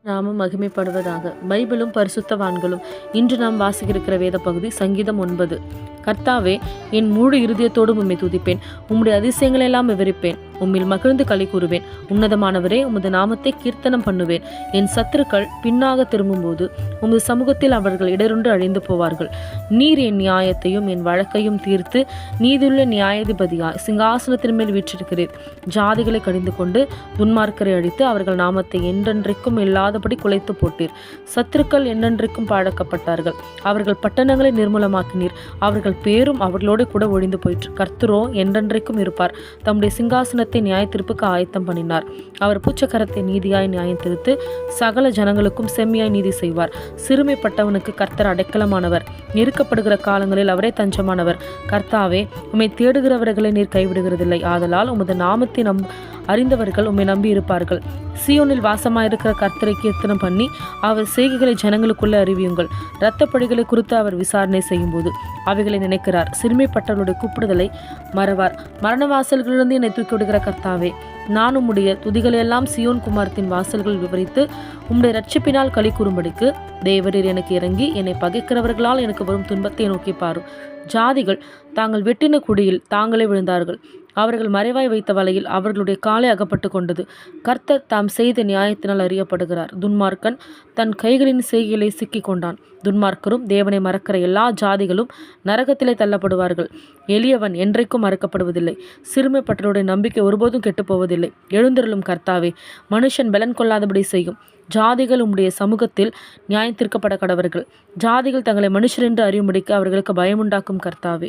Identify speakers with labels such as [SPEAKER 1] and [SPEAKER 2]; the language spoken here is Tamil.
[SPEAKER 1] நாமம் மகிமைப்படுவதாக. பைபிளும் பரிசுத்தவான்களும். இன்று நாம் வாசிக்கிற வேத பகுதி சங்கீதம் 9. கர்த்தாவே, என் முழு இருதயத்தோடும் உம்மை துதிப்பேன், உம்முடைய அதிசயங்களை எல்லாம் விவரிப்பேன், உம்மில் மகிழ்ந்து களி கூறுவேன். உன்னதமானவரே, உமது நாமத்தை கீர்த்தனம் பண்ணுவேன். என் சத்துருக்கள் பின்னாக திரும்பும்போது உமது சமூகத்தில் அவர்கள் இடருண்டு அழிந்து போவார்கள். நீர் என் நியாயத்தையும் என் வழக்கையும் தீர்த்து நீதியுள்ள நியாயாதிபதியாய் சிங்காசனத்தின் மேல் வீற்றிருக்கிறீர். ஜாதிகளை கடிந்து கொண்டு துன்மார்க்கரை அழித்து அவர்கள் நாமத்தை என்றென்றைக்கும் இல்லாதபடி குலைத்து போட்டீர். சத்துருக்கள் என்றென்றைக்கும் பாழக்கப்பட்டார்கள். அவர்கள் பட்டணங்களை நிர்மூலமாக்கினீர். அவர்கள் பேரும் அவர்களோடு கூட ஒழிந்து போயிற்று. கர்த்தரோ என்றென்றைக்கும் இருப்பார். தம்முடைய சிங்காசனத்தை நியாயத்தீர்ப்புக்கு ஆயத்தம் பண்ணினார். அவர் பூச்சக்கரத்தை நீதியாய் நியாயம் தீர்த்து சகல ஜனங்களுக்கும் செம்மையாய் நீதி செய்வார். சிறுமைப்பட்டவனுக்கு கர்த்தர் அடைக்கலமானவர். நெருக்கப்படுகிற காலங்களில் அவரே தஞ்சமானவர். கர்த்தாவே, உம்மை தேடுகிறவர்களை நீர் கைவிடுகிறதில்லை. ஆதலால் உமது நாமத்தை அறிந்தவர்கள் உம்மை நம்பி இருப்பார்கள். சீயோனில் வாசமாயிருக்கிற கர்த்தரை கீர்த்தனம் பண்ணி அவர் செய்கைகளை ஜனங்களுக்குள்ள அறிவியுங்கள். இரத்தப்பழிகளை குறித்து அவர் விசாரணை செய்யும் போது அவைகளை நினைக்கிறார். சிறுமைப்பட்டவர்களுடைய கூப்பிடுதலை மறவார். மரண வாசல்களிலிருந்து என்னை தூக்கி விடுகிற கர்த்தாவே, நான் உம்முடைய துதிகளையெல்லாம் சீயோன் குமாரத்தின் வாசல்கள் விவரித்து உம்முடைய ரட்சிப்பினால் களி கூறும்படிக்கு தேவரீர் எனக்கு இறங்கி என்னை பகைக்கிறவர்களால் எனக்கு வரும் துன்பத்தை நோக்கி பாரும். ஜாதிகள் தாங்கள் வெட்டின குடியில் தாங்களே விழுந்தார்கள். அவர்கள் மறைவாய் வைத்த வலையில் அவர்களுடைய காலை அகப்பட்டு கொண்டது. கர்த்தர் தாம் செய்த நியாயத்தினால் அறியப்படுகிறார். துன்மார்க்கன் தன் கைகளின் செய்கைகளை சிக்கிக் கொண்டான். துன்மார்க்கரும் தேவனை மறக்கிற எல்லா ஜாதிகளும் நரகத்திலே தள்ளப்படுவார்கள். எளியவன் என்றைக்கும் மறக்கப்படுவதில்லை. சிறுமைப்பட்டவருடைய நம்பிக்கை ஒருபோதும் கெட்டுப்போவதில்லை. எழுந்தருளும் கர்த்தாவே, மனுஷன் பலன் கொள்ளாதபடி செய்யும். ஜாதிகள் உம்முடைய சமூகத்தில் நியாயம் தீர்க்கப்பட கடவர்கள். ஜாதிகள் தங்களை மனுஷர் என்று அறியும்படிக்கு அவர்களுக்கு பயமுண்டாக்கும் கர்த்தாவே.